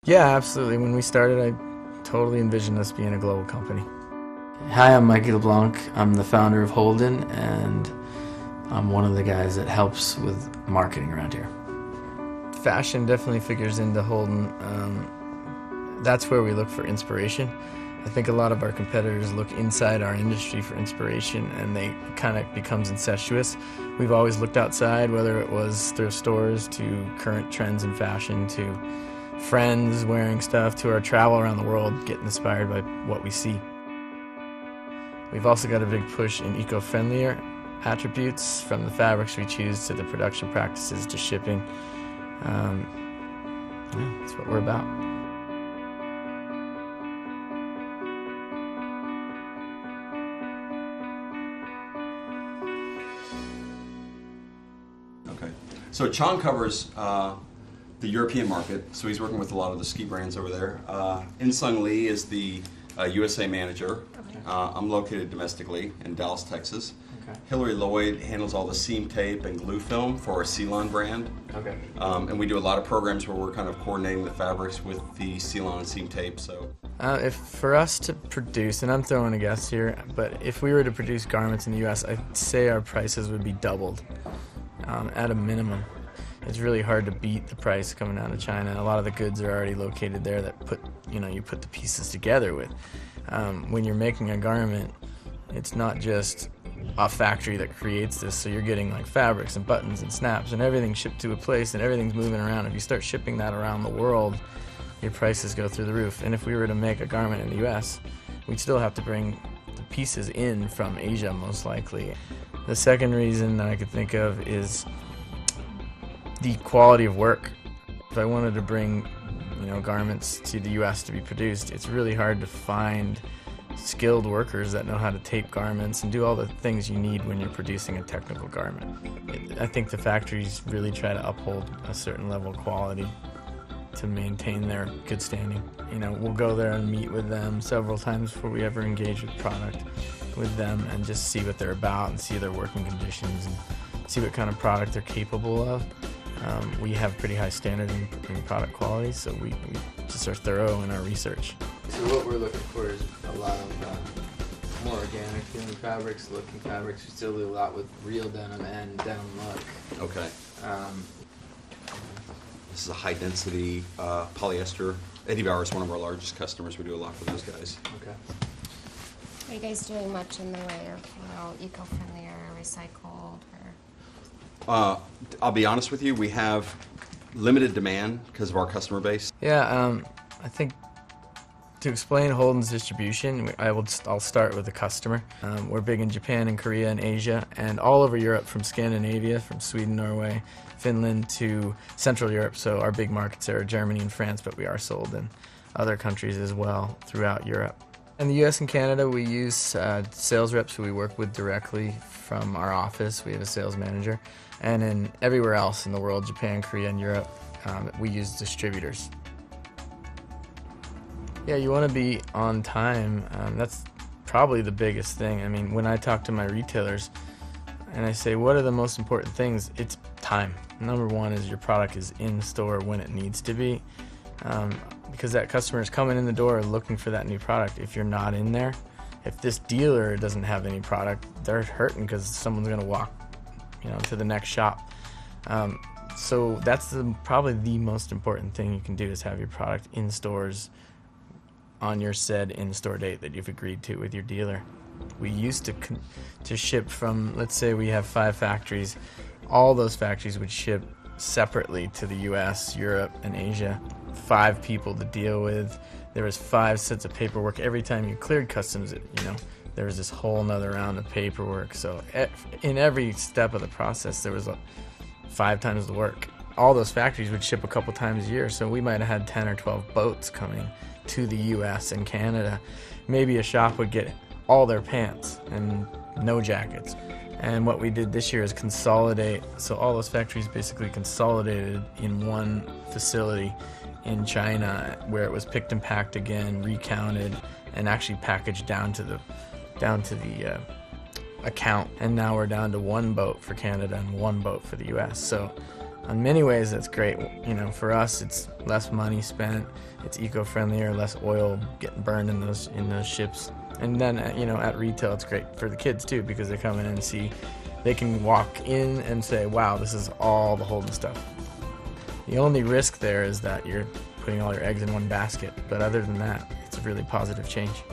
Yeah, absolutely. When we started, I totally envisioned us being a global company. Hi, I'm Mikey LeBlanc. I'm the founder of Holden, and I'm one of the guys that helps with marketing around here. Fashion definitely figures into Holden. That's where we look for inspiration. I think a lot of our competitors look inside our industry for inspiration, and they kind of becomes incestuous. We've always looked outside, whether it was thrift stores to current trends in fashion to friends wearing stuff to our travel around the world, getting inspired by what we see. We've also got a big push in eco-friendlier attributes, from the fabrics we choose to the production practices to shipping. Yeah, that's what we're about. Okay. So Chong covers the European market, so he's working with a lot of the ski brands over there. In-Sung Lee is the USA manager. Okay. I'm located domestically in Dallas, Texas. Okay. Hillary Lloyd handles all the seam tape and glue film for our Ceylon brand. Okay. And we do a lot of programs where we're kind of coordinating the fabrics with the Ceylon and seam tape. So, if for us to produce, and I'm throwing a guess here, but if we were to produce garments in the U.S., I'd say our prices would be doubled at a minimum. It's really hard to beat the price coming out of China. A lot of the goods are already located there that you put the pieces together with. When you're making a garment, it's not just a factory that creates this, so you're getting like fabrics and buttons and snaps and everything shipped to a place and everything's moving around. If you start shipping that around the world, your prices go through the roof. And if we were to make a garment in the US, we'd still have to bring the pieces in from Asia most likely. The second reason that I could think of is the quality of work. If I wanted to bring garments to the US to be produced, it's really hard to find skilled workers that know how to tape garments and do all the things you need when you're producing a technical garment. I think the factories really try to uphold a certain level of quality to maintain their good standing. We'll go there and meet with them several times before we ever engage with product with them and just see what they're about and see their working conditions and see what kind of product they're capable of. We have pretty high standard in product quality, so we just are thorough in our research. So what we're looking for is a lot of more organic feeling fabrics, looking fabrics. We still do a lot with real denim and denim look. okay. This is a high density polyester. Eddie Bauer is one of our largest customers. We do a lot for those guys. Okay. Are you guys doing much in the way of, eco-friendly or recycled? I'll be honest with you, we have limited demand because of our customer base. Yeah, I think to explain Holden's distribution, I'll start with the customer. We're big in Japan and Korea and Asia and all over Europe, from Scandinavia, from Sweden, Norway, Finland to Central Europe. So our big markets are Germany and France, but we are sold in other countries as well throughout Europe. In the US and Canada, we use sales reps who we work with directly from our office. We have a sales manager. And in everywhere else in the world, Japan, Korea, and Europe, we use distributors. Yeah, you want to be on time. That's probably the biggest thing. I mean, when I talk to my retailers and I say, what are the most important things? It's time. Number one is your product is in store when it needs to be. Because that customer is coming in the door looking for that new product. If you're not in there, if this dealer doesn't have any product, they're hurting because someone's going to walk to the next shop. So that's probably the most important thing you can do, is have your product in stores on your said in-store date that you've agreed to with your dealer. We used to ship from, let's say we have 5 factories. All those factories would ship separately to the US, Europe, and Asia. 5 people to deal with. There was 5 sets of paperwork. Every time you cleared customs, there was this whole nother round of paperwork. So in every step of the process, there was 5 times the work. All those factories would ship a couple times a year, so we might have had 10 or 12 boats coming to the US and Canada. Maybe a shop would get all their pants and no jackets. And what we did this year is consolidate. So all those factories basically consolidated in one facility in China, where it was picked and packed again, recounted, and actually packaged down to the account. And now we're down to 1 boat for Canada and 1 boat for the US. So in many ways, that's great. You know, for us, it's less money spent, it's eco-friendlier, less oil getting burned in those ships. And then, you know, at retail, it's great for the kids too, because they come in and see, they can walk in and say, wow, this is all the Holden stuff. The only risk there is that you're putting all your eggs in one basket, but other than that, it's a really positive change.